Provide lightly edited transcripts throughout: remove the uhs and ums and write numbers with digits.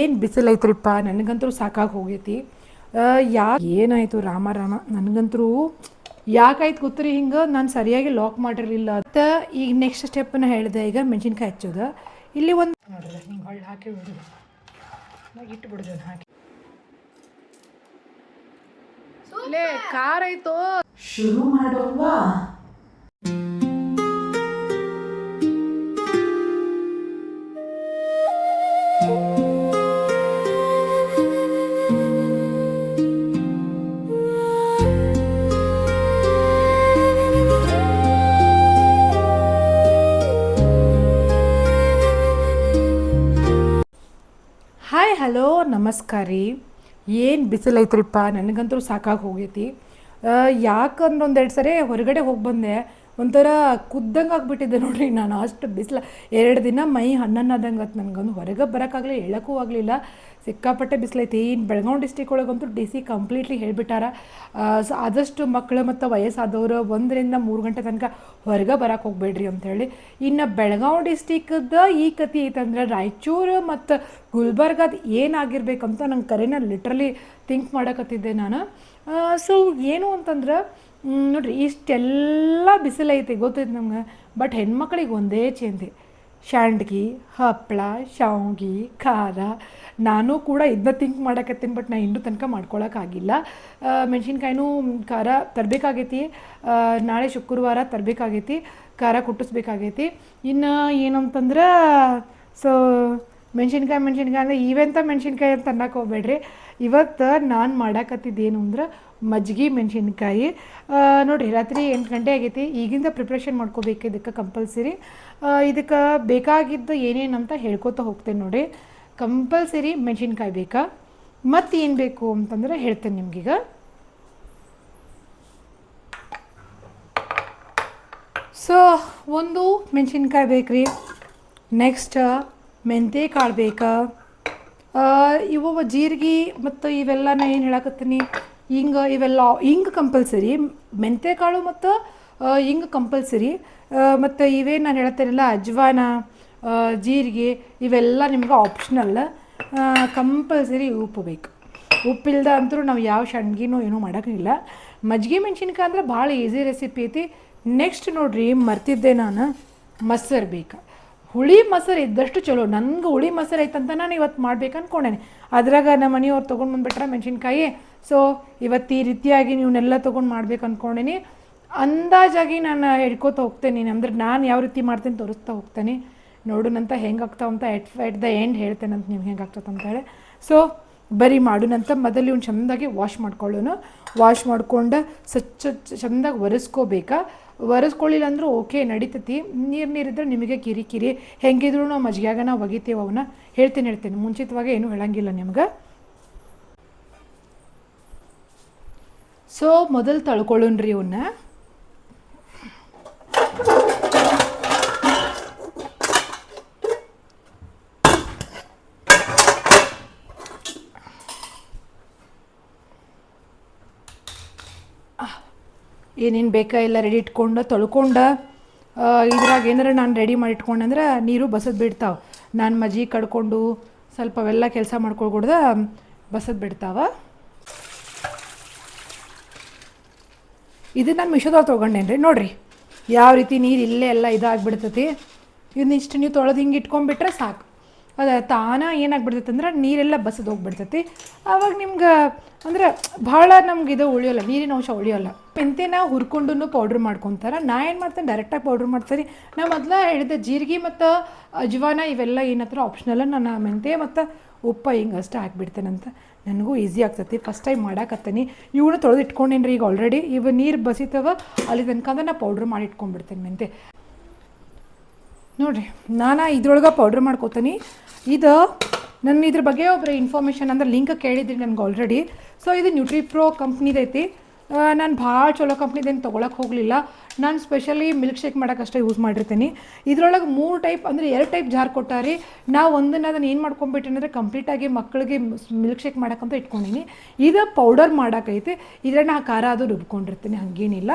ಏನು ಬಿಸಿಲೈತ್ರಿಪ್ಪ, ನನಗಂತೂ ಸಾಕಾಗಿ ಹೋಗೈತಿ. ಏನಾಯಿತು ರಾಮ ರಾಮ, ನನಗಂತೂ ಯಾಕಾಯ್ತು ಗೊತ್ತ್ರಿ ಹಿಂಗೆ, ನಾನು ಸರಿಯಾಗಿ ಲಾಕ್ ಮಾಡಿರಲಿಲ್ಲ. ಮತ್ತು ಈಗ ನೆಕ್ಸ್ಟ್ ಸ್ಟೆಪ್ಪನ್ನ ಹೇಳಿದೆ, ಈಗ ಮೆಣಸಿನ್ಕಾಯಿ ಹಚ್ಚೋದು. ಇಲ್ಲಿ ಒಂದು ನೋಡ್ರಿ ಹಿಂಗೆ ಹೊಳ್ಳಿ ಹಾಕಿ ಬಿಡೋದು, ಇಟ್ಟು ಬಿಡೋದು ಹಾಕಿ. ಲೇ ಖಾರ ಆಯ್ತು, ಶುರು ಮಾಡೋವಾ? ಹಾಯ್ ಹಲೋ ನಮಸ್ಕಾರ ರೀ. ಏನು ಬಿಸಿಲೈತ್ರಿಪ್ಪ, ನನಗಂತೂ ಸಾಕಾಗಿ ಹೋಗೈತಿ. ಯಾಕಂದ್ರೆ ಒಂದೆರಡು ಸರಿ ಹೊರಗಡೆ ಹೋಗಿ ಬಂದೆ, ಒಂಥರ ಕುದ್ದಂಗೆ ಆಗಿಬಿಟ್ಟಿದ್ದೆ ನೋಡ್ರಿ. ನಾನು ಅಷ್ಟು ಬಿಸಿಲು 2 ದಿನ ಮೈ ಹಣ್ಣನ್ನಾದಂಗೆ ಆಯ್ತು. ನನಗೊಂದು ಹೊರಗೆ ಬರೋಕ್ಕಾಗಲಿ, ಹೇಳೋಕ್ಕೂ ಆಗಲಿಲ್ಲ. ಸಿಕ್ಕಾಪಟ್ಟೆ ಬಿಸಿಲೈತಿ. ಇನ್ನು ಬೆಳಗಾವಿ ಡಿಸ್ಟಿಕ್ ಒಳಗಂತೂ DC ಕಂಪ್ಲೀಟ್ಲಿ ಹೇಳಿಬಿಟ್ಟಾರ. ಸೊ ಆದಷ್ಟು ಮಕ್ಕಳು ಮತ್ತು ವಯಸ್ಸಾದವರು 1 ರಿಂದ 3 ಗಂಟೆ ತನಕ ಹೊರಗೆ ಬರೋಕೆ ಹೋಗಬೇಡ್ರಿ ಅಂಥೇಳಿ. ಇನ್ನು ಬೆಳಗಾವಿ ಡಿಸ್ಟಿಕ್ದ ಈ ಕತೆ ಐತಂದ್ರೆ ರಾಯಚೂರು ಮತ್ತು ಗುಲ್ಬರ್ಗದ ಏನಾಗಿರ್ಬೇಕಂತ ನಂಗೆ ಕರೆನ ಲಿಟ್ರಲಿ ಥಿಂಕ್ ಮಾಡಕತ್ತಿದ್ದೆ ನಾನು. ಸೊ ಏನು ಅಂತಂದ್ರೆ ನೋಡ್ರಿ, ಇಷ್ಟೆಲ್ಲ ಬಿಸಿಲೈತಿ ಗೊತ್ತೈತೆ ನಮ್ಗೆ. ಬಟ್ ಹೆಣ್ಮಕ್ಳಿಗೆ ಒಂದೇ ಚಿಂತೆ, ಶಾಂಡ್ಗಿ, ಹಪ್ಪಳ, ಶಾವ್ಗೆ, ಖಾರ. ನಾನು ಕೂಡ ಇದನ್ನ ಥಿಂಕ್ ಮಾಡಕತ್ತೀನಿ, ಬಟ್ ನಾನು ಇನ್ನೂ ತನಕ ಮಾಡ್ಕೊಳಕ್ಕಾಗಿಲ್ಲ. ಮೆಣಸಿನ್ಕಾಯಿನೂ ಖಾರ ತರಬೇಕಾಗೈತಿ. ನಾಳೆ ಶುಕ್ರವಾರ ತರಬೇಕಾಗೈತಿ, ಖಾರ ಕುಟ್ಟಿಸ್ಬೇಕಾಗೈತಿ. ಇನ್ನು ಏನಂತಂದ್ರೆ ಸೊ ಮೆಣಸಿನ್ಕಾಯಿ ಅಂದರೆ ಇವೆಂಥ ಮೆಣಸಿನ್ಕಾಯಿ ಅಂತ ಅನ್ನಕ್ಕೆ ಹೋಗ್ಬೇಡ್ರಿ. ಇವತ್ತು ನಾನು ಮಾಡಾಕತ್ತಿದ್ದೇನು ಅಂದ್ರೆ ಮಜ್ಜಿಗೆ ಮೆಣಸಿನ್ಕಾಯಿ. ನೋಡಿರಿ, ರಾತ್ರಿ 8 ಗಂಟೆ ಆಗೈತಿ. ಈಗಿಂದ ಪ್ರಿಪ್ರೇಷನ್ ಮಾಡ್ಕೋಬೇಕು ಇದಕ್ಕೆ ಕಂಪಲ್ಸರಿ. ಇದಕ್ಕೆ ಬೇಕಾಗಿದ್ದು ಏನೇನು ಅಂತ ಹೇಳ್ಕೊತ ಹೋಗ್ತೇನೆ ನೋಡಿ. ಕಂಪಲ್ಸರಿ ಮೆಣಸಿನ್ಕಾಯಿ ಬೇಕಾ, ಮತ್ತು ಏನು ಬೇಕು ಅಂತಂದ್ರೆ ಹೇಳ್ತೇನೆ ನಿಮ್ಗೀಗ. ಸೊ ಒಂದು ಮೆಣಸಿನ್ಕಾಯಿ ಬೇಕ್ರಿ. ನೆಕ್ಸ್ಟ್ ಮೆಂತ್ಯ ಕಾಳು ಬೇಕಾ, ಇವು ಜೀರಿಗೆ ಮತ್ತು ಇವೆಲ್ಲ ನಾನು ಏನು ಹೇಳಕತ್ತೀನಿ, ಇವೆಲ್ಲ ಕಂಪಲ್ಸರಿ. ಮೆಂತ್ಯ ಕಾಳು ಮತ್ತು ಕಂಪಲ್ಸರಿ. ಮತ್ತು ಇವೇನು ನಾನು ಹೇಳ್ತೇನಲ್ಲ ಅಜ್ವಾನ, ಜೀರಿಗೆ, ಇವೆಲ್ಲ ನಿಮ್ಗೆ ಆಪ್ಷನಲ್. ಕಂಪಲ್ಸರಿ ಉಪ್ಪು ಬೇಕು. ಉಪ್ಪಿಲ್ದ ಅಂತೂ ನಾವು ಯಾವ ಸಂಡ್ಗಿನೂ ಏನೂ ಮಾಡೋಕ್ಕಿಲ್ಲ. ಮಜ್ಜಿಗೆ ಮೆಣಸಿನ್ಕಾಯಿ ಅಂದ್ರೆ ಭಾಳ ಈಸಿ ರೆಸಿಪಿ ಐತಿ. ನೆಕ್ಸ್ಟ್ ನೋಡಿರಿ, ಮರ್ತಿದ್ದೆ ನಾನು, ಮೊಸರು ಬೇಕಾ. ಹುಳಿ ಮೊಸರು ಇದ್ದಷ್ಟು ಚಲೋ. ನನಗೆ ಹುಳಿ ಮೊಸರು ಐತಂತ ನಾನು ಇವತ್ತು ಮಾಡ್ಬೇಕು ಅಂದ್ಕೊಂಡೇನೆ. ಅದ್ರಾಗ ನಮ್ಮ ಮನೆಯವ್ರು ತೊಗೊಂಡು ಬಂದುಬಿಟ್ರೆ ಮೆಣಸಿನ್ಕಾಯಿ. ಸೊ ಇವತ್ತು ಈ ರೀತಿಯಾಗಿ ನೀವನ್ನೆಲ್ಲ ತೊಗೊಂಡು ಮಾಡ್ಬೇಕು ಅಂದ್ಕೊಂಡೇನಿ. ಅಂದಾಜಾಗಿ ನಾನು ಹೇಳ್ಕೊತ ಹೋಗ್ತೇನೆ, ಅಂದ್ರೆ ನಾನು ಯಾವ ರೀತಿ ಮಾಡ್ತೇನೆ ತೋರಿಸ್ತಾ ಹೋಗ್ತೇನೆ. ನೋಡೋಣಂತ ಹೆಂಗೆ ಆಗ್ತಾವಂತ ಎಟ್ ದ ಎಂಡ್ ಹೇಳ್ತೇನಂತ ನಿಮ್ಗೆ ಹೆಂಗೆ ಆಗ್ತದೆ ಅಂತ ಹೇಳಿ. ಸೊ ಬರೀ ಮಾಡೋಣಂತ. ಮೊದಲು ಇವ್ನು ಚೆಂದಾಗಿ ವಾಶ್ ಮಾಡ್ಕೊಳ್ಳೋನು. ವಾಶ್ ಮಾಡ್ಕೊಂಡು ಚೆಂದಾಗಿ ಒರೆಸ್ಕೋಬೇಕಾ. ಒರೆಸ್ಕೊಳ್ಳಿಲ್ಲ ಅಂದರೂ ಓಕೆ ನಡೀತೈತಿ. ನೀರಿದ್ರೆ ನಿಮಗೆ ಕಿರಿಕಿರಿ. ಹೆಂಗಿದ್ರು ನಾವು ಮಜ್ಜಿಗೆಯಾಗ ನಾವು ಒಗಿತೀವಿ ಅವನ್ನ. ಹೇಳ್ತೇನೆ ಮುಂಚಿತವಾಗಿ ಏನೂ ಹೇಳಂಗಿಲ್ಲ ನಿಮ್ಗೆ. ಸೊ ಮೊದಲು ತಳ್ಕೊಳ್ಳೋಣ್ರಿ ಇವನ್ನ. ಏನೇನು ಬೇಕಾ ಎಲ್ಲ ರೆಡಿ ಇಟ್ಕೊಂಡು ತೊಳ್ಕೊಂಡು, ಇದ್ರಾಗ ಏನಾರ ನಾನು ರೆಡಿ ಮಾಡಿ ಇಟ್ಕೊಂಡೆ ನೀರು ಬಸದ್ ಬಿಡ್ತಾವೆ. ನಾನು ಮಜ್ಜಿಗೆ ಕಡ್ಕೊಂಡು ಸ್ವಲ್ಪ ಅವೆಲ್ಲ ಕೆಲಸ ಮಾಡ್ಕೊಳ್ಕೊಡ್ದೆ ಬಸದ್ ಬಿಡ್ತಾವೆ. ಇದು ನಾನು ಮಿಶೋದೊಳಗೆ ತೊಗೊಂಡೇನಿ ರೀ. ನೋಡಿರಿ ಯಾವ ರೀತಿ ನೀರು ಇಲ್ಲೇ ಎಲ್ಲ ಇದಾಗಿಬಿಡ್ತೈತಿ. ಇದನ್ನಿಷ್ಟು ನೀವು ತೊಳೆದು ಹಿಂಗೆ ಇಟ್ಕೊಂಡ್ಬಿಟ್ರೆ ಸಾಕು. ಅದು ತಾನ ಏನಾಗ್ಬಿಡ್ತೈತೆ ಅಂದ್ರೆ ನೀರೆಲ್ಲ ಬಸದು ಹೋಗ್ಬಿಡ್ತೈತಿ. ಆವಾಗ ನಿಮ್ಗೆ ಅಂದ್ರೆ ಭಾಳ ನಮ್ಗೆ ಇದು ಉಳಿಯೋಲ್ಲ, ನೀರಿನ ಅಂಶ ಉಳಿಯೋಲ್ಲ. ಮೆಂತ್ಯನ ಹುರ್ಕೊಂಡು ಪೌಡ್ರ್ ಮಾಡ್ಕೊತಾರೆ. ನಾ ಏನು ಮಾಡ್ತೇನೆ, ಡೈರೆಕ್ಟಾಗಿ ಪೌಡ್ರ್ ಮಾಡ್ತೀನಿ. ನಾ ಮೊದಲು ಹೇಳಿದೆ ಜೀರಿಗೆ ಮತ್ತು ಅಜ್ವಾನ ಇವೆಲ್ಲ ಏನತ್ರ ಆಪ್ಷನಲ್ಲ. ನಾನು ಮೆಂತ್ಯ ಮತ್ತು ಉಪ್ಪು ಹಿಂಗೆ ಅಷ್ಟೇ ಹಾಕಿಬಿಡ್ತೇನಂತ. ನನಗೂ ಈಸಿ ಆಗ್ತೈತಿ. ಫಸ್ಟ್ ಟೈಮ್ ಮಾಡಾಕತ್ತೀನಿ. ಇವನು ತೊಳೆದು ಇಟ್ಕೊಂಡೇನಿ ರೀ ಈಗ ಆಲ್ರೆಡಿ. ಇವು ನೀರು ಬಸಿತವ ಅಲ್ಲಿ ತನಕ ಅಂದ್ರೆ ನಾ ಪೌಡ್ರ್ ಮಾಡಿ ಇಟ್ಕೊಂಡ್ಬಿಡ್ತೇನೆ ಮೆಂತ್ಯ. ನೋಡಿರಿ, ನಾನು ಇದ್ರೊಳಗೆ ಪೌಡ್ರ್ ಮಾಡ್ಕೋತೀನಿ. ಇದು ನನ್ನ ಇದ್ರ ಬಗ್ಗೆ ಒಬ್ಬರು ಇನ್ಫಾರ್ಮೇಷನ್ ಅಂದ್ರೆ ಲಿಂಕ್ ಕೇಳಿದ್ರಿ ನನಗೆ ಆಲ್ರೆಡಿ. ಸೊ ಇದು ನ್ಯೂಟ್ರಿಪ್ರೋ ಕಂಪ್ನಿದೈತಿ. ನಾನು ಭಾಳ ಚಲೋ ಕಂಪ್ನಿದೇನು ತೊಗೊಳಕ್ಕೆ ಹೋಗಲಿಲ್ಲ. ನಾನು ಸ್ಪೆಷಲಿ ಮಿಲ್ಕ್ ಶೇಕ್ ಮಾಡೋಕ್ಕಷ್ಟೇ ಯೂಸ್ ಮಾಡಿರ್ತೀನಿ. ಇದ್ರೊಳಗೆ 3 ಟೈಪ್ ಅಂದರೆ 2 ಟೈಪ್ ಜಾರ್ ಕೊಟ್ಟಾರಿ. ನಾವು ಒಂದನ್ನು ಅದನ್ನು ಏನು ಮಾಡ್ಕೊಂಬಿಟ್ಟಿನಿ ಅಂದರೆ ಕಂಪ್ಲೀಟಾಗಿ ಮಕ್ಕಳಿಗೆ ಮಿಲ್ಕ್ ಶೇಕ್ ಮಾಡೋಕ್ಕಂತ ಇಟ್ಕೊಂಡೀನಿ. ಇದು ಪೌಡರ್ ಮಾಡೋಕ್ಕೈತಿ. ಇದನ್ನು ನಾ ಖಾರ ಅದು ರುಬ್ಕೊಂಡಿರ್ತೀನಿ, ಹಾಗೇನಿಲ್ಲ.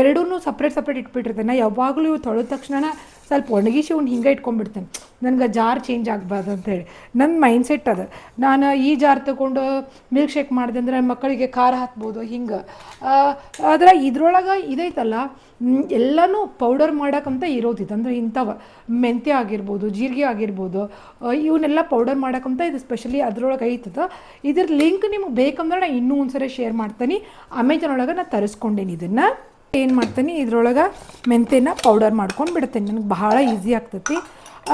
ಎರಡೂ ಸಪ್ರೇಟ್ ಇಟ್ಬಿಟ್ಟಿರ್ತೇನೆ. ಯಾವಾಗಲೂ ಇವು ತೊಳೆದ ತಕ್ಷಣ ಸ್ವಲ್ಪ ಒಣಗಿಸಿ ಅವ್ನು ಹಿಂಗೆ ಇಟ್ಕೊಂಡ್ಬಿಡ್ತೇನೆ. ನನಗೆ ಜಾರ್ ಚೇಂಜ್ ಆಗಬಾರ್ದು ಅಂತೇಳಿ ನನ್ನ ಮೈಂಡ್ ಸೆಟ್ ಅದು. ನಾನು ಈ ಜಾರ್ ತೊಗೊಂಡು ಮಿಲ್ಕ್ ಶೇಕ್ ಮಾಡಿದೆ ಅಂದರೆ ಮಕ್ಕಳಿಗೆ ಖಾರ ಹಾಕ್ಬೋದು ಹಿಂಗೆ. ಆದರೆ ಇದ್ರೊಳಗೆ ಇದೈತಲ್ಲ ಎಲ್ಲನೂ ಪೌಡರ್ ಮಾಡೋಕ್ಕಂತ ಇರೋದಿತ್ತು. ಅಂದರೆ ಇಂಥವು ಮೆಂತ್ಯ ಆಗಿರ್ಬೋದು, ಜೀರಿಗೆ ಆಗಿರ್ಬೋದು, ಇವನ್ನೆಲ್ಲ ಪೌಡರ್ ಮಾಡೋಕ್ಕಂತ ಇದು ಸ್ಪೆಷಲಿ ಅದ್ರೊಳಗೆ ಐತದ. ಇದ್ರ ಲಿಂಕ್ ನಿಮ್ಗೆ ಬೇಕಂದ್ರೆ ನಾನು ಇನ್ನೂ ಒಂದ್ಸರಿ ಶೇರ್ ಮಾಡ್ತೀನಿ. ಅಮೆಝಾನ್ ಒಳಗೆ ನಾನು ತರಿಸ್ಕೊಂಡೇನಿ. ಇದನ್ನು ಏನು ಮಾಡ್ತೀನಿ, ಇದ್ರೊಳಗೆ ಮೆಂತ್ಯನ ಪೌಡರ್ ಮಾಡ್ಕೊಂಡು ಬಿಡ್ತೇನೆ. ನನಗೆ ಭಾಳ ಈಸಿ ಆಗ್ತೈತಿ.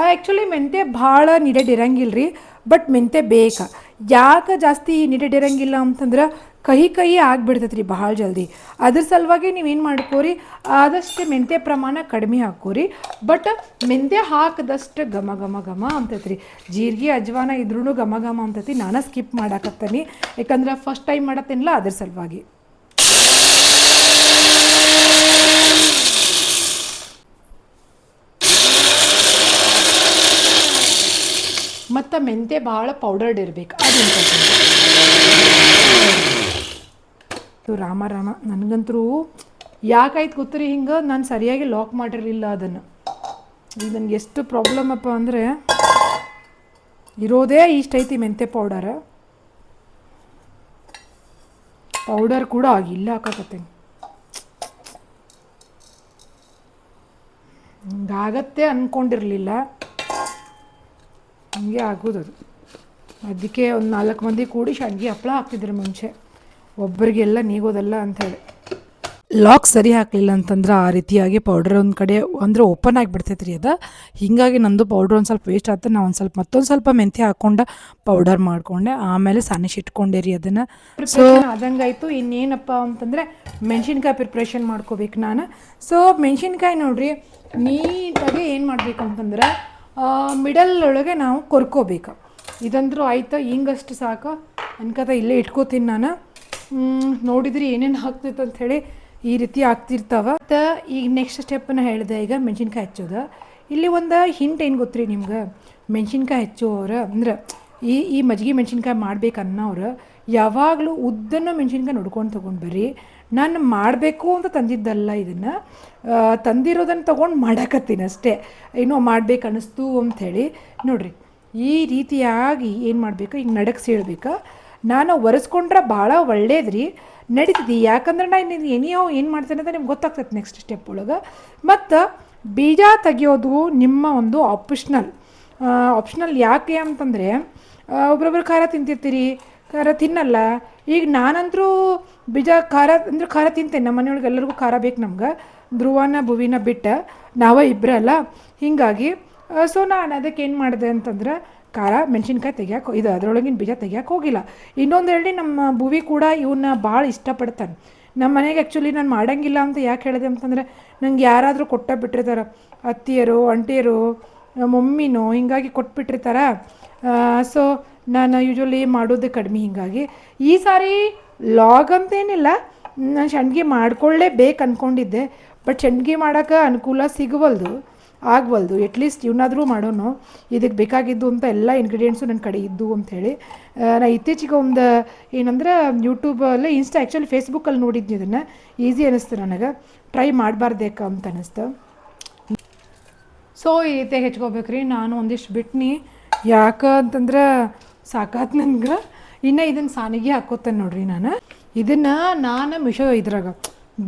ಆ್ಯಕ್ಚುಲಿ ಮೆಂತ್ಯ ಭಾಳ ನೀಡೆಡ್ ಇರಂಗಿಲ್ಲ ರೀ, ಬಟ್ ಮೆಂತ್ಯ ಬೇಕಾ. ಯಾಕೆ ಜಾಸ್ತಿ ನೀಡೆಡ್ ಇರಂಗಿಲ್ಲ ಅಂತಂದ್ರೆ ಕಹಿ ಆಗಿಬಿಡ್ತೈತೆ ರೀ ಭಾಳ ಜಲ್ದಿ. ಅದ್ರ ಸಲುವಾಗಿ ನೀವೇನು ಮಾಡ್ಕೋರಿ, ಆದಷ್ಟು ಮೆಂತ್ಯ ಪ್ರಮಾಣ ಕಡಿಮೆ ಹಾಕೋರಿ. ಬಟ್ ಮೆಂತ್ಯ ಹಾಕಿದಷ್ಟು ಘಮ ಘಮ ಘಮ ಅಂತೈತೆ ರೀ. ಜೀರಿಗೆ ಅಜ್ವಾನ ಇದ್ರೂ ಘಮ ಘಮ ಅಂತೈತಿ. ನಾನು ಸ್ಕಿಪ್ ಮಾಡಾಕತ್ತೀನಿ ಯಾಕಂದ್ರೆ ಫಸ್ಟ್ ಟೈಮ್ ಮಾಡತ್ತೇನಿಲ್ಲ ಅದ್ರ ಸಲುವಾಗಿ. ಮತ್ತು ಮೆಂತ್ಯ ಭಾಳ ಪೌಡರ್ಡ್ ಇರಬೇಕು, ಅದು ಇಂಪಾರ್ಟೆಂಟ್. ರಾಮ ನನಗಂತರೂ ಯಾಕಾಯ್ತು ಗೊತ್ತರಿ ಹಿಂಗೆ, ನಾನು ಸರಿಯಾಗಿ ಲಾಕ್ ಮಾಡಿರಲಿಲ್ಲ ಅದನ್ನು. ಈಗ ನನಗೆ ಎಷ್ಟು ಪ್ರಾಬ್ಲಮ್ ಅಪ್ಪ ಅಂದರೆ ಇರೋದೇ ಇಷ್ಟೈತಿ ಮೆಂತ್ಯ ಪೌಡರ್ ಕೂಡ ಆಗಿಲ್ಲ ಹಾಕಕತ್ತೇನೆ. ಹಿಂಗಾಗತ್ತೆ ಅಂದ್ಕೊಂಡಿರಲಿಲ್ಲ, ಹಂಗೆ ಆಗೋದದು. ಅದಕ್ಕೆ ಒಂದು 4 ಮಂದಿ ಕೂಡಿ ಶಾವಿಗೆ ಹಪ್ಪಳ ಹಾಕ್ತಿದ್ರು ಮುಂಚೆ, ಒಬ್ಬರಿಗೆಲ್ಲ ನೀಗೋದಲ್ಲ ಅಂಥೇಳಿ. ಲಾಕ್ ಸರಿ ಹಾಕಲಿಲ್ಲ ಅಂತಂದ್ರೆ ಆ ರೀತಿಯಾಗಿ ಪೌಡರ್ ಒಂದು ಕಡೆ ಅಂದರೆ ಓಪನ್ ಆಗಿಬಿಡ್ತೈತೆ ರೀ ಅದು. ಹೀಗಾಗಿ ನಂದು ಪೌಡ್ರ್ ಒಂದು ಸ್ವಲ್ಪ ವೇಸ್ಟ್ ಆಗ್ತದೆ. ನಾವು ಒಂದು ಸ್ವಲ್ಪ ಮತ್ತೊಂದು ಸ್ವಲ್ಪ ಮೆಂತ್ಯ ಹಾಕ್ಕೊಂಡು ಪೌಡರ್ ಮಾಡಿಕೊಂಡೆ, ಆಮೇಲೆ ಸಾನಿಸಿಟ್ಕೊಂಡೆ ರೀ ಅದನ್ನು. ಸೊ ಆದಂಗಾಯಿತು. ಇನ್ನೇನಪ್ಪ ಅಂತಂದರೆ ಮೆಣಸಿನ್ಕಾಯಿ ಪ್ರಿಪ್ರೇಷನ್ ಮಾಡ್ಕೋಬೇಕು ನಾನು. ಸೊ ಮೆಣಸಿನ್ಕಾಯಿ ನೋಡಿರಿ ನೀಟಾಗಿ ಏನು ಮಾಡಬೇಕು ಅಂತಂದ್ರೆ ಮಿಡಲ್ ಒಳಗೆ ನಾವು ಕೊರ್ಕೋಬೇಕು. ಇದಂದ್ರೂ ಆಯ್ತು, ಹಿಂಗಷ್ಟು ಸಾಕು ಅನ್ಕತ ಇಲ್ಲೇ ಇಟ್ಕೋತೀನಿ ನಾನು. ನೋಡಿದ್ರಿ ಏನೇನು ಹಾಕ್ತೈತೆ ಅಂಥೇಳಿ ಈ ರೀತಿ ಆಗ್ತಿರ್ತಾವೆ. ಮತ್ತು ಈಗ ನೆಕ್ಸ್ಟ್ ಸ್ಟೆಪ್ಪನ್ನು ಹೇಳಿದೆ, ಈಗ ಮೆಣಸಿನ್ಕಾಯಿ ಹೆಚ್ಚೋದು. ಇಲ್ಲಿ ಒಂದು ಹಿಂಟ್ ಏನು ಗೊತ್ತ್ರಿ ನಿಮ್ಗೆ, ಮೆಣಸಿನ್ಕಾಯಿ ಹೆಚ್ಚೋರು ಅಂದ್ರೆ ಈ ಮಜ್ಜಿಗೆ ಮೆಣಸಿನ್ಕಾಯಿ ಮಾಡ್ಬೇಕನ್ನೋರು ಯಾವಾಗಲೂ ಉದ್ದನ್ನು ಮೆಣಸಿನ್ಕಾಯಿ ನೋಡ್ಕೊಂಡು ತೊಗೊಂಡು ಬರ್ರಿ. ನಾನು ಮಾಡಬೇಕು ಅಂತ ತಂದಿದ್ದಲ್ಲ, ಇದನ್ನು ತಂದಿರೋದನ್ನು ತೊಗೊಂಡು ಮಾಡಾಕತ್ತೀನಿ ಅಷ್ಟೇ. ಏನೋ ಮಾಡ್ಬೇಕು ಅನ್ನಿಸ್ತು ಅಂಥೇಳಿ. ನೋಡಿರಿ ಈ ರೀತಿಯಾಗಿ ಏನು ಮಾಡಬೇಕು, ಈಗ ನಡಕ್ಕೆ ಸೀಳ್ಬೇಕು. ನಾನು ಒರೆಸ್ಕೊಂಡ್ರೆ ಭಾಳ ಒಳ್ಳೇದ್ರಿ, ನಡೀತದೆ. ಯಾಕಂದ್ರೆ ನಾನು ಏನಿಯೋ ಏನು ಮಾಡ್ತೇನೆ ಅಂತ ನಿಮ್ಗೆ ಗೊತ್ತಾಗ್ತೈತೆ ನೆಕ್ಸ್ಟ್ ಸ್ಟೆಪ್ ಒಳಗೆ. ಮತ್ತು ಬೀಜ ತೆಗಿಯೋದು ನಿಮ್ಮ ಒಂದು ಆಪ್ಷನಲ್ ಯಾಕೆ ಅಂತಂದರೆ ಒಬ್ರೊಬ್ರು ಖಾರ ತಿಂತಿರ್ತೀರಿ, ಖಾರ ತಿನ್ನಲ್ಲ. ಈಗ ನಾನಂತರೂ ಖಾರ ತಿಂತೇನೆ. ನಮ್ಮ ಮನೆಯೊಳಗೆ ಎಲ್ಲರಿಗೂ ಖಾರ ಬೇಕು ನಮ್ಗೆ, ಧ್ರುವನ ಭುವಿನ ಬಿಟ್ಟು ನಾವೇ ಇಬ್ಬರಲ್ಲ. ಹೀಗಾಗಿ ಸೊ ನಾನು ಅದಕ್ಕೆ ಏನು ಮಾಡಿದೆ ಅಂತಂದ್ರೆ ಖಾರ ಮೆಣಸಿನ್ಕಾಯಿ ತೆಗಿಯೋಕೆ ಇದು ಅದರೊಳಗಿನ ಬೀಜ ತೆಗಿಯೋಕೆ ಹೋಗಿಲ್ಲ. ಇನ್ನೊಂದು ಹೇಳಿ, ನಮ್ಮ ಭುವಿ ಕೂಡ ಇವನ್ನ ಭಾಳ ಇಷ್ಟಪಡ್ತಾನೆ. ನಮ್ಮ ಮನೆಗೆ ಆ್ಯಕ್ಚುಲಿ ನಾನು ಮಾಡೋಂಗಿಲ್ಲ ಅಂತ ಯಾಕೆ ಹೇಳಿದೆ ಅಂತಂದರೆ ನಂಗೆ ಯಾರಾದರೂ ಬಿಟ್ಟಿರ್ತಾರೆ, ಅತ್ತಿಯರು ಅಂಟಿಯರು ಮಮ್ಮಿನೋ ಹಿಂಗಾಗಿ ಕೊಟ್ಬಿಟ್ಟಿರ್ತಾರೆ. ಸೊ ನಾನು ಯೂಶ್ವಲಿ ಮಾಡೋದು ಕಡಿಮೆ. ಹೀಗಾಗಿ ಈ ಸಾರಿ ಲಾಗ್ ಅಂತೇನಿಲ್ಲ, ನಾನು ಸಂಡ್ಗೆ ಮಾಡ್ಕೊಳ್ಳೇಬೇಕು ಅಂದ್ಕೊಂಡಿದ್ದೆ. ಬಟ್ ಸಂಡ್ಗೆ ಮಾಡೋಕೆ ಅನುಕೂಲ ಆಗವಲ್ದು. ಎಟ್ಲೀಸ್ಟ್ ಇವನಾದರೂ ಮಾಡೋನು, ಇದಕ್ಕೆ ಬೇಕಾಗಿದ್ದು ಅಂತ ಎಲ್ಲ ಇಂಗ್ರೀಡಿಯೆಂಟ್ಸು ನನ್ನ ಕಡೆ ಇದ್ದು ಅಂಥೇಳಿ. ನಾನು ಇತ್ತೀಚೆಗೆ ಒಂದು ಏನಂದ್ರೆ ಯೂಟ್ಯೂಬಲ್ಲೇ ಆ್ಯಕ್ಚುಲಿ ಫೇಸ್ಬುಕ್ಕಲ್ಲಿ ನೋಡಿದ್ನಿ. ಇದನ್ನು ಈಸಿ ಅನ್ನಿಸ್ತು ನನಗೆ, ಟ್ರೈ ಮಾಡಬಾರ್ದೇಕ ಅಂತ ಅನ್ನಿಸ್ತು. ಸೊ ಈ ರೀತಿಯಾಗಿ ಹೆಚ್ಕೋಬೇಕ್ರಿ. ನಾನು ಒಂದಿಷ್ಟು ಬಿಟ್ನಿ, ಯಾಕೆ ಅಂತಂದ್ರೆ ಸಾಕಾತ್ ನನಗೆ. ಇನ್ನು ಇದನ್ನು ಸಾನಿಗೆ ಹಾಕೋತೇನೆ ನೋಡ್ರಿ. ನಾನು ಮಿಶೋ ಇದ್ರಾಗ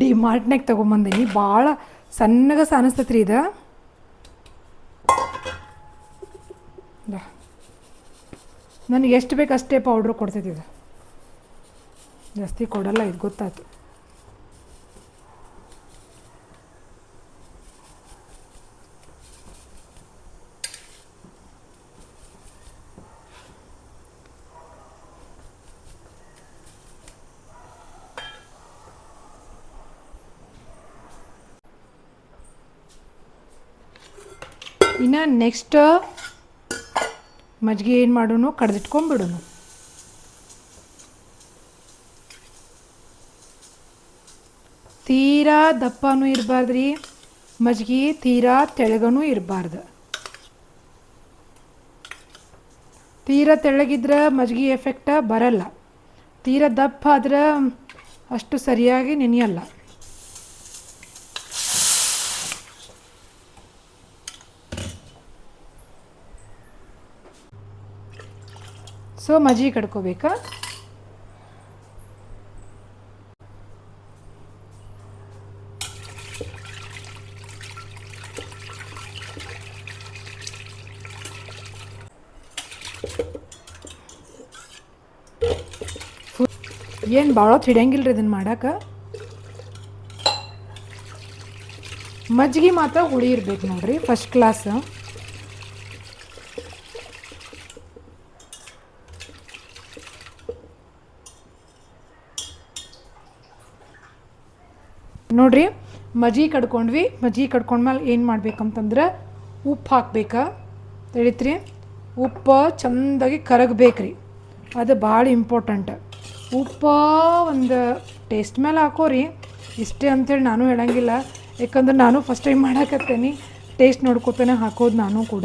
ಡಿಮಾರ್ಟ್ನಾಗ ತೊಗೊಂಬಂದೀನಿ. ಭಾಳ ಸಣ್ಣಗೆ ಸಾನಿಸ್ತೈತೆ ರೀ ಇದು. ನನಗೆ ಎಷ್ಟು ಬೇಕು ಅಷ್ಟೇ ಪೌಡ್ರು ಕೊಡ್ತೈತಿ ಇದು, ಜಾಸ್ತಿ ಕೊಡಲ್ಲ, ಇದು ಗೊತ್ತಾಯ್ತು. ಇನ್ನು ನೆಕ್ಸ್ಟ್ ಮಜ್ಜಿಗೆ ಏನು ಮಾಡೋನು, ಕಡ್ದಿಟ್ಕೊಂಡ್ಬಿಡೋನು. ತೀರಾ ದಪ್ಪನೂ ಇರಬಾರ್ದು ರೀ ಮಜ್ಜಿಗೆ, ತೀರಾ ತೆಳಗನೂ ಇರಬಾರ್ದು. ತೀರಾ ತೆಳ್ಳಗಿದ್ರೆ ಮಜ್ಜಿಗೆ ಎಫೆಕ್ಟ ಬರಲ್ಲ, ತೀರಾ ದಪ್ಪ ಆದ್ರೆ ಅಷ್ಟು ಸರಿಯಾಗಿ ನೆನೆಯಲ್ಲ. ಸೊ ಮಜ್ಜಿಗೆ ಕಡ್ಕೋಬೇಕಾ. ಏನು ಭಾಳ ಹಿಡಿಯಂಗಿಲ್ಲ ರೀ ಇದನ್ನು ಮಾಡಕ್ಕೆ. ಮಜ್ಜಿಗೆ ಮಾತ್ರ ಹುಳಿ ಇರ್ಬೇಕು ನೋಡ್ರಿ, ಫಸ್ಟ್ ಕ್ಲಾಸ್. ನೋಡ್ರಿ ಮಜ್ಜಿಗೆ ಕಡ್ಕೊಂಡ್ವಿ. ಮಜ್ಜಿಗೆ ಕಡ್ಕೊಂಡ್ಮೇಲೆ ಏನು ಮಾಡ್ಬೇಕಂತಂದ್ರೆ ಉಪ್ಪು ಹಾಕ್ಬೇಕಾ ತಿಳಿತ್ರಿ. ಉಪ್ಪು ಚೆಂದಾಗಿ ಕರಗಬೇಕ್ರಿ, ಅದು ಭಾಳ ಇಂಪಾರ್ಟೆಂಟ್. ಉಪ್ಪು ಒಂದು ಟೇಸ್ಟ್ ಮೇಲೆ ಹಾಕೋರಿ, ಇಷ್ಟೇ ಅಂಥೇಳಿ ನಾನು ಹೇಳಂಗಿಲ್ಲ, ಯಾಕಂದ್ರೆ ನಾನು ಫಸ್ಟ್ ಟೈಮ್ ಮಾಡಾಕತ್ತೇನೆ, ಟೇಸ್ಟ್ ನೋಡ್ಕೊತಾನೆ ಹಾಕೋದು ನಾನು ಕೂಡ.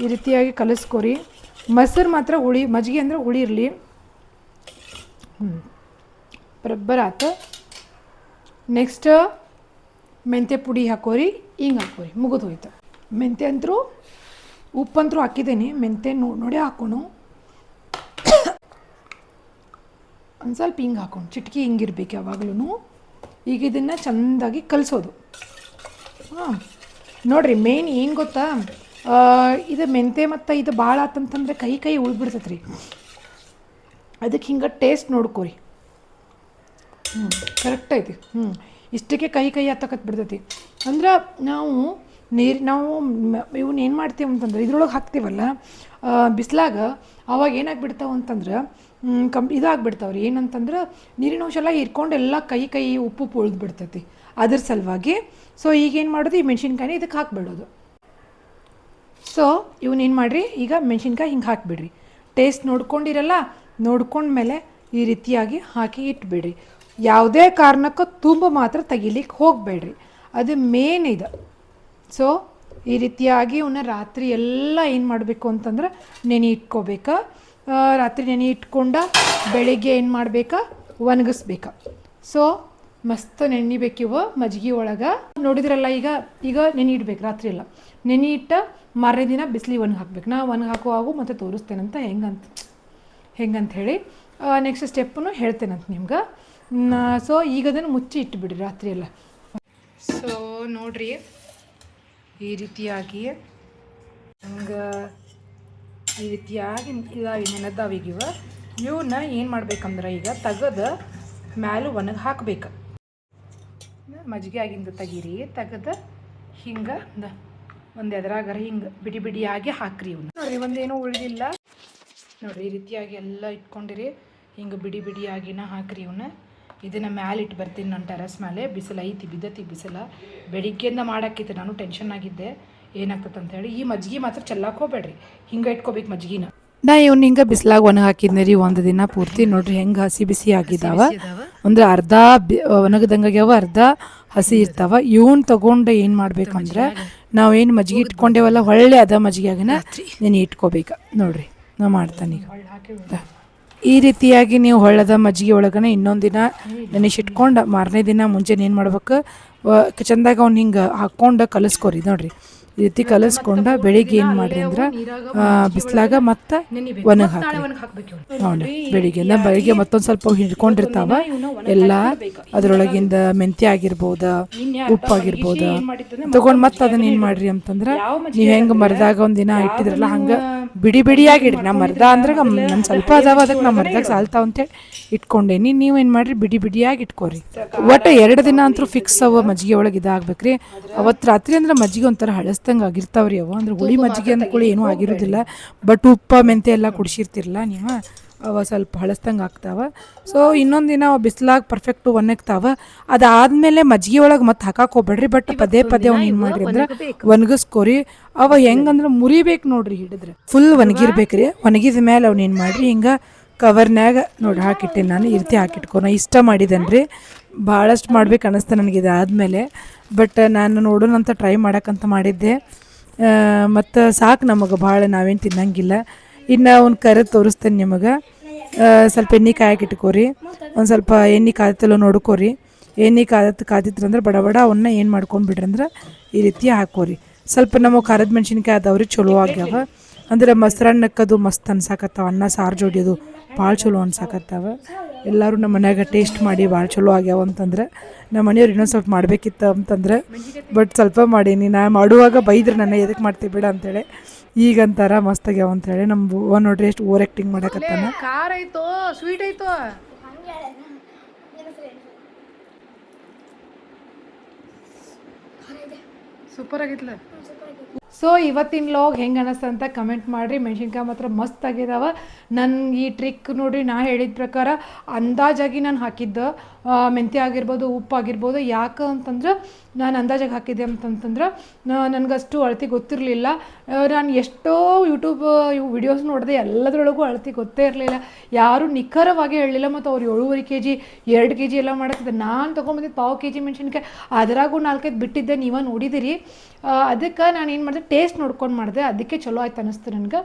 ಈ ರೀತಿಯಾಗಿ ಕಲಿಸ್ಕೊರಿ. ಮೊಸರು ಮಾತ್ರ ಹುಳಿ, ಮಜ್ಜಿಗೆ ಅಂದರೆ ಹುಳಿ ಇರಲಿ. ಬರಬ್ಬರ ಆತು. ನೆಕ್ಸ್ಟ್ ಮೆಂತ್ಯ ಪುಡಿ ಹಾಕೋರಿ, ಹಿಂಗೆ ಹಾಕೋರಿ, ಮುಗಿದು ಹೋಯ್ತು. ಮೆಂತ್ಯ ಅಂತರೂ ಉಪ್ಪಂತರೂ ಹಾಕಿದ್ದೀನಿ, ಮೆಂತ್ಯ ನೋಡಿ ಹಾಕೋಣ. ಒಂದು ಸ್ವಲ್ಪ ಹಿಂಗೆ ಹಾಕೊಂಡು ಚಿಟಕಿ ಹಿಂಗಿರ್ಬೇಕು ಯಾವಾಗಲೂ. ಈಗ ಇದನ್ನು ಚೆಂದಾಗಿ ಕಲಿಸೋದು. ನೋಡಿರಿ ಮೇನ್ ಏನು ಗೊತ್ತಾ, ಇದು ಮೆಂತ್ಯ ಮತ್ತು ಇದು ಭಾಳ ಆತಂತಂದರೆ ಕೈ ಉಳ್ಬಿಡ್ತೈತೆ ರೀ. ಅದಕ್ಕೆ ಹಿಂಗೆ ಟೇಸ್ಟ್ ನೋಡ್ಕೊರಿ. ಕರೆಕ್ಟ್ ಐತಿ. ಇಷ್ಟಕ್ಕೆ ಕೈ ಹತ್ತಕತ್ ಬಿಡ್ತೈತಿ. ಅಂದ್ರೆ ನಾವು ಇವನ್ನ ಏನು ಮಾಡ್ತೀವಿ ಅಂತಂದ್ರೆ ಇದ್ರೊಳಗೆ ಹಾಕ್ತೀವಲ್ಲ ಬಿಸಿಲಾಗ, ಅವಾಗ ಏನಾಗ್ಬಿಡ್ತಾವೆ ಅಂತಂದ್ರೆ ಇದಾಗ್ಬಿಡ್ತಾವ್ರಿ. ಏನಂತಂದ್ರೆ ನೀರಿನ ಅಂಶ ಎಲ್ಲ ಹಿರ್ಕೊಂಡು ಎಲ್ಲ ಕೈ ಉಪ್ಪು ಉಳ್ದು ಬಿಡ್ತೈತಿ, ಅದ್ರ ಸಲುವಾಗಿ. ಸೊ ಈಗೇನು ಮಾಡೋದು, ಈ ಮೆಣಸಿನ್ಕಾಯಿನ ಇದಕ್ಕೆ ಹಾಕ್ಬಿಡೋದು. ಸೊ ಇವನ್ನೇನು ಮಾಡಿರಿ, ಈಗ ಮೆಣಸಿನ್ಕಾಯಿ ಹಿಂಗೆ ಹಾಕಿಬಿಡ್ರಿ. ಟೇಸ್ಟ್ ನೋಡ್ಕೊಂಡಿರಲ್ಲ, ನೋಡ್ಕೊಂಡ್ಮೇಲೆ ಈ ರೀತಿಯಾಗಿ ಹಾಕಿ ಇಟ್ಬಿಡ್ರಿ. ಯಾವುದೇ ಕಾರಣಕ್ಕೂ ತುಂಬ ಮಾತ್ರ ತೆಗಿಲಿಕ್ಕೆ ಹೋಗಬೇಡ್ರಿ, ಅದು ಮೇನ್ ಇದು. ಸೊ ಈ ರೀತಿಯಾಗಿ ಇವನ್ನ ರಾತ್ರಿ ಎಲ್ಲ ಏನು ಮಾಡಬೇಕು ಅಂತಂದ್ರೆ ನೆನೆ ಇಟ್ಕೋಬೇಕಾ. ರಾತ್ರಿ ನೆನೆ ಇಟ್ಕೊಂಡ ಬೆಳಿಗ್ಗೆ ಏನು ಮಾಡಬೇಕಾ, ಒಣಗಿಸ್ಬೇಕಾ. ಸೊ ಮಸ್ತ್ ನೆನಿಬೇಕಿವ ಮಜ್ಜಿಗೆ ಒಳಗೆ. ನೋಡಿದ್ರಲ್ಲ, ಈಗ ನೆನೆ ಇಡ್ಬೇಕು ರಾತ್ರಿ ಎಲ್ಲ. ನೆನೆ ಇಟ್ಟ ಮಾರನೇ ದಿನ ಬಿಸಿಲಿಗೆ ಒಣಗಿ ಹಾಕ್ಬೇಕು. ನಾ ಒಣಗಿ ಹಾಕುವಾಗೂ ಮತ್ತು ತೋರಿಸ್ತೇನಂತ ಹೆಂಗಂತ ಹೇಳಿ ನೆಕ್ಸ್ಟ್ ಸ್ಟೆಪ್ಪನ್ನು ಹೇಳ್ತೇನಂತ ನಿಮ್ಗೆ. ಸೊ ಈಗ ಅದನ್ನು ಮುಚ್ಚಿ ಇಟ್ಟುಬಿಡ್ರಿ ರಾತ್ರಿ ಎಲ್ಲ. ಸೊ ನೋಡ್ರಿ ಈ ರೀತಿಯಾಗಿ ಹಂಗೆ ಈ ರೀತಿಯಾಗಿ ಇದಾಗಿ ನೆನೆದಾವಿಗಿವ. ಇವನ್ನ ಏನು ಮಾಡ್ಬೇಕಂದ್ರೆ ಈಗ ತೆಗೆದು ಮ್ಯಾಲೆ ಒಣಗಿ ಹಾಕ್ಬೇಕು. ಮಜ್ಜಿಗೆ ಆಗಿಂದ ತೆಗೀರಿ, ತೆಗೆದು ಹಿಂಗೆ ಒಂದು ಎದ್ರಾಗಾರ ಹಿಂಗೆ ಬಿಡಿಯಾಗಿ ಹಾಕ್ರಿ. ಇವನ್ನ ನೋಡಿರಿ, ಒಂದೇನೂ ಉಳಿದಿಲ್ಲ ನೋಡಿರಿ. ಈ ರೀತಿಯಾಗಿ ಎಲ್ಲ ಇಟ್ಕೊಂಡಿರಿ, ಹಿಂಗೆ ಬಿಡಿಯಾಗಿನ ಹಾಕ್ರಿ. ಇವನ್ನ ಇದನ್ನು ಮ್ಯಾಲೆ ಇಟ್ಟು ಬರ್ತೀನಿ ನಾನು ಟೆರಸ್ ಮೇಲೆ. ಬಿಸಿಲು ಐತಿ, ಬಿದ್ದತಿ ಬಿಸಿಲು. ಬೆಳಿಗ್ಗೆಯಿಂದ ಮಾಡೋಕ್ಕಿತ್ತು, ನಾನು ಟೆನ್ಷನ್ ಆಗಿದ್ದೆ ಏನಾಗ್ತದೆ ಅಂತೇಳಿ. ಈ ಮಜ್ಜಿಗೆ ಮಾತ್ರ ಚೆಲ್ಲಕ್ಕೆ ಹೋಗ್ಬೇಡ್ರಿ, ಹಿಂಗೆ ಇಟ್ಕೋಬೇಕು ಮಜ್ಜಿಗೆನ. ನಾ ಇವ್ನ ಹಿಂಗೆ ಬಿಸಿಲಾಗ ಒಣಗಿ ಹಾಕಿದ್ನಿ ರೀ ಒಂದು ದಿನ ಪೂರ್ತಿ. ನೋಡ್ರಿ ಹೆಂಗೆ ಹಸಿ ಬಿಸಿ ಆಗಿದ್ದಾವ. ಒಂದು ಅರ್ಧ ಒಣಗದಂಗಾಗ್ಯಾವ, ಅರ್ಧ ಹಸಿ ಇರ್ತಾವ. ಇವನ್ ತೊಗೊಂಡು ಏನು ಮಾಡ್ಬೇಕಂದ್ರೆ ನಾವೇನು ಮಜ್ಜಿಗೆ ಇಟ್ಕೊಂಡೇವಲ್ಲ, ಹೊಳ್ಳೆ ಅದ ಮಜ್ಜಿಗೆಯಾಗನ ನೆನೆ ಇಟ್ಕೋಬೇಕು. ನೋಡ್ರಿ ನಾ ಮಾಡ್ತಾನೆ ಈಗ. ಈ ರೀತಿಯಾಗಿ ನೀವು ಹೊಳ್ಳದ ಮಜ್ಜಿಗೆ ಒಳಗನೆ ಇನ್ನೊಂದು ದಿನ ನೆನೆಸಿಟ್ಕೊಂಡು ಮಾರನೇ ದಿನ ಮುಂಚೆನೇ ಏನು ಮಾಡ್ಬೇಕು, ಚಂದಾಗ ಅವ್ನು ಹಿಂಗೆ ಹಾಕ್ಕೊಂಡು ಕಲಿಸ್ಕೊರಿ. ನೋಡ್ರಿ ಈ ರೀತಿ ಕಲಿಸ್ಕೊಂಡು ಬೆಳಿಗ್ಗೆ ಏನು ಮಾಡಿರಿ ಅಂದ್ರೆ ಬಿಸಿಲಾಗ ಮತ್ತೆ ಒಣಗಿ ಹಾಕಿ. ನೋಡ್ರಿ ಬೆಳಿಗ್ಗೆ ಮತ್ತೊಂದು ಸ್ವಲ್ಪ ಹಿಡ್ಕೊಂಡಿರ್ತಾವ ಎಲ್ಲ. ಅದರೊಳಗಿಂದ ಮೆಂತ್ಯ ಆಗಿರ್ಬೋದು, ಉಪ್ಪಾಗಿರ್ಬೋದು ತಗೊಂಡು ಮತ್ತೆ ಅದನ್ನ ಏನು ಮಾಡಿರಿ ಅಂತಂದ್ರೆ, ನೀವು ಹೆಂಗೆ ಮರದಾಗ ಒಂದಿನ ಇಟ್ಟಿದ್ರಲ್ಲ ಹಂಗೆ ಬಿಡಿಯಾಗಿಡ್ರಿ. ನಾ ಮರದ ಅಂದ್ರೆ ನನ್ನ ಸ್ವಲ್ಪ ಅದಾವ, ಅದಕ್ಕೆ ನಾ ಮರದಾಗ ಸಾಲ್ತಾವ ಅಂತೇಳಿ ಇಟ್ಕೊಂಡೇನಿ. ನೀವೇನು ಮಾಡಿರಿ ಬಿಡಿಯಾಗಿ ಇಟ್ಕೋರಿ. ಒಟ್ಟು 2 ದಿನ ಅಂತೂ ಫಿಕ್ಸ್ ಅವ ಮಜ್ಜಿಗೆ ಒಳಗೆ ಇದಾಗಬೇಕ್ರಿ. ಅವತ್ತು ರಾತ್ರಿ ಅಂದ್ರೆ ಮಜ್ಜಿಗೆ ಒಂಥರ ಹಳಸ್ದಂಗೆ ಆಗಿರ್ತಾವ್ರಿ ಅವ. ಅಂದ್ರೆ ಹುಳಿ ಮಜ್ಜಿಗೆ ಅಂದ್ಕೊಳ್ಳಿ ಏನೂ ಆಗಿರೋದಿಲ್ಲ, ಬಟ್ ಉಪ್ಪ ಮೆಂತೆ ಎಲ್ಲ ಕುಡಿಸಿರ್ತಿರಲ್ಲ ನೀವು, ಅವ ಸ್ವಲ್ಪ ಹಳಸ್ದಂಗೆ ಆಗ್ತಾವ. ಸೊ ಇನ್ನೊಂದು ದಿನ ಬಿಸಿಲಾಗ ಪರ್ಫೆಕ್ಟು ಒಣಗ್ತಾವ. ಅದಾದಮೇಲೆ ಮಜ್ಜಿಗೆ ಒಳಗೆ ಮತ್ತೆ ಹಾಕಕ್ಕೆ ಹೋಗ್ಬೇಡ್ರಿ, ಬಟ್ ಪದೇ ಅವ್ನು ಏನು ಮಾಡಿರಿ ಅಂದ್ರೆ ಒಣಗಿಸ್ಕೋರಿ. ಅವ ಹೆಂಗಂದ್ರೆ ಮುರಿಬೇಕು ನೋಡ್ರಿ, ಹಿಡಿದ್ರೆ ಫುಲ್ ಒಣಗಿರ್ಬೇಕ್ರಿ. ಒಣಗಿದ ಮೇಲೆ ಅವ್ನು ಏನು ಮಾಡಿರಿ ಹಿಂಗೆ ಕವರ್ನ್ಯಾಗ ನೋಡಿ ಹಾಕಿಟ್ಟೆ ನಾನು. ಈ ರೀತಿ ಹಾಕಿಟ್ಕೊ. ನಾ ಇಷ್ಟ ಮಾಡಿದ್ದೇನೆ, ಭಾಳಷ್ಟು ಮಾಡ್ಬೇಕು ಅನ್ನಿಸ್ತೆ ನನಗೆ ಇದಾದಮೇಲೆ. ಬಟ್ ನಾನು ನೋಡೋಣಂತ ಟ್ರೈ ಮಾಡೋಕ್ಕಂತ ಮಾಡಿದ್ದೆ. ಮತ್ತು ಸಾಕು ನಮಗೆ ಭಾಳ, ನಾವೇನು ತಿನ್ನಂಗಿಲ್ಲ. ಇನ್ನು ಅವ್ನು ಕರೆದು ತೋರಿಸ್ತೇನೆ ನಿಮಗೆ. ಸ್ವಲ್ಪ ಎಣ್ಣೆ ಕಾಯಕ್ಕೆ ಇಟ್ಕೋರಿ. ಒಂದು ಸ್ವಲ್ಪ ಎಣ್ಣೆ ಕಾದತ್ತಲ್ಲೋ ನೋಡ್ಕೋರಿ. ಎಣ್ಣೆ ಕಾದಿತ್ತಂದ್ರೆ ಬಡ ಅವನ್ನ ಏನು ಮಾಡ್ಕೊಂಡು ಬಿಡ್ರಿ ಅಂದ್ರೆ ಈ ರೀತಿ ಹಾಕೋರಿ. ಸ್ವಲ್ಪ ನಮಗೆ ಖಾರದ ಮೆಣಸಿನ್ಕಾಯಿ ಅದಾವ್ರಿ ಚಲೋ ಆಗ್ಯಾವ. ಅಂದ್ರೆ ಮೊಸರನ್ನಕ್ಕದು ಮಸ್ತ್ ಅನ್ಸಾಕತ್ತಾವ, ಅನ್ನ ಸಾರು ಜೋಡಿದು ಭಾಳ ಚಲೋ ಅನ್ಸಾಕತ್ತಾವ. ಎಲ್ಲರೂ ನಮ್ಮ ಮನ್ಯಾಗ ಟೇಸ್ಟ್ ಮಾಡಿ ಭಾಳ ಚಲೋ ಆಗ್ಯಾವ ಅಂತಂದ್ರೆ, ನಮ್ಮ ಮನೆಯವ್ರು ಇನ್ನೊಂದು ಸ್ವಲ್ಪ ಮಾಡಬೇಕಿತ್ತು ಅಂತಂದ್ರೆ, ಬಟ್ ಸ್ವಲ್ಪ ಮಾಡೀನಿ. ನಾ ಮಾಡುವಾಗ ಬೈದ್ರೆ ನನ್ನ ಎದಕ್ಕೆ ಮಾಡ್ತೀವಿ ಬಿಡ ಅಂತೇಳಿ. ಈಗಂತಾರ ಮಸ್ತ್ ಆಗ್ಯಾವ ಅಂತೇಳಿ. ನಮ್ಮ ಬೂವ ನೋಡ್ರಿ ಎಷ್ಟು ಓವರ್ ಆ್ಯಕ್ಟಿಂಗ್ ಮಾಡಕತ್ತಾನ. ಖಾರ ಐತೋ ಸ್ವೀಟ್ ಐತೋ ಸೂಪರ್ ಆಗಿತ್ಲ. ಸೊ ಇವತ್ತಿನ ಲಾಗ್ ಹೆಂಗೆ ಅನ್ನಿಸ್ತು ಅಂತ ಕಮೆಂಟ್ ಮಾಡಿರಿ. ಮೆಣಸಿನ್ಕಾಯಿ ಮಾತ್ರ ಮಸ್ತ್ ಆಗಿದಾವ. ನನ್ಗೆ ಈ ಟ್ರಿಕ್ ನೋಡಿರಿ, ನಾ ಹೇಳಿದ ಪ್ರಕಾರ ಅಂದಾಜಾಗಿ ನಾನು ಹಾಕಿದ್ದು ಮೆಂತ್ಯ ಆಗಿರ್ಬೋದು, ಉಪ್ಪು ಆಗಿರ್ಬೋದು. ಯಾಕೆ ಅಂತಂದ್ರೆ ನಾನು ಅಂದಾಜಾಗಿ ಹಾಕಿದ್ದೆ ಅಂತಂತಂದ್ರೆ ನನಗಷ್ಟು ಅಳತೆ ಗೊತ್ತಿರಲಿಲ್ಲ. ನಾನು ಎಷ್ಟೋ ಯೂಟ್ಯೂಬ್ ವಿಡಿಯೋಸ್ ನೋಡಿದೆ, ಎಲ್ಲದರೊಳಗೂ ಅಳತೆ ಗೊತ್ತೇ ಇರಲಿಲ್ಲ. ಯಾರೂ ನಿಖರವಾಗಿ ಹೇಳಲಿಲ್ಲ. ಮತ್ತು ಅವ್ರು 7.5 kg 2 kg ಎಲ್ಲ ಮಾಡತ್ತಿದ್ದೆ. ನಾನು ತೊಗೊಂಬಂದಿದ್ದು 1/4 kg ಮೆಣಸಿನ್ಕಾಯಿ, ಅದರಾಗೂ 4-5 ಬಿಟ್ಟಿದ್ದೆ, ನೀವೇ ನೋಡಿದಿರಿ. ಅದಕ್ಕೆ ನಾನು ಏನು ಮಾಡಿದೆ, ಟೇಸ್ಟ್ ನೋಡ್ಕೊಂಡು ಮಾಡಿದೆ, ಅದಕ್ಕೆ ಚಲೋ ಆಯ್ತು ಅನ್ನಿಸ್ತು ನನಗೆ.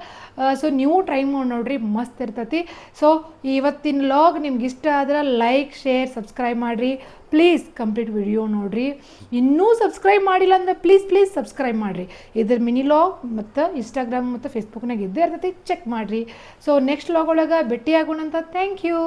ಸೊ ನೀವು ಟ್ರೈ ಮಾಡಿ ನೋಡಿರಿ, ಮಸ್ತ್ ಇರ್ತೈತಿ. ಸೊ ಇವತ್ತಿನ ಲಾಗ್ ನಿಮ್ಗೆ ಇಷ್ಟ ಆದ್ರೆ ಲೈಕ್, ಶೇರ್, ಸಬ್ಸ್ಕ್ರೈಬ್ ಮಾಡಿರಿ. ಪ್ಲೀಸ್ ಕಂಪ್ಲೀಟ್ ವಿಡಿಯೋ ನೋಡಿರಿ. ಇನ್ನೂ ಸಬ್ಸ್ಕ್ರೈಬ್ ಮಾಡಿಲ್ಲ ಅಂದರೆ ಪ್ಲೀಸ್ ಸಬ್ಸ್ಕ್ರೈಬ್ ಮಾಡಿರಿ. ಇದ್ರ ಮಿನಿ ಲಾಗ್ ಮತ್ತು ಇನ್ಸ್ಟಾಗ್ರಾಮ್ ಮತ್ತು ಫೇಸ್ಬುಕ್ನಾಗ ಇದ್ದೇ ಇರ್ತೈತಿ, ಚೆಕ್ ಮಾಡಿರಿ. ಸೊ ನೆಕ್ಸ್ಟ್ ಲಾಗ್ ಒಳಗೆ ಭೇಟಿ ಆಗೋಣ ಅಂತ. Thank you.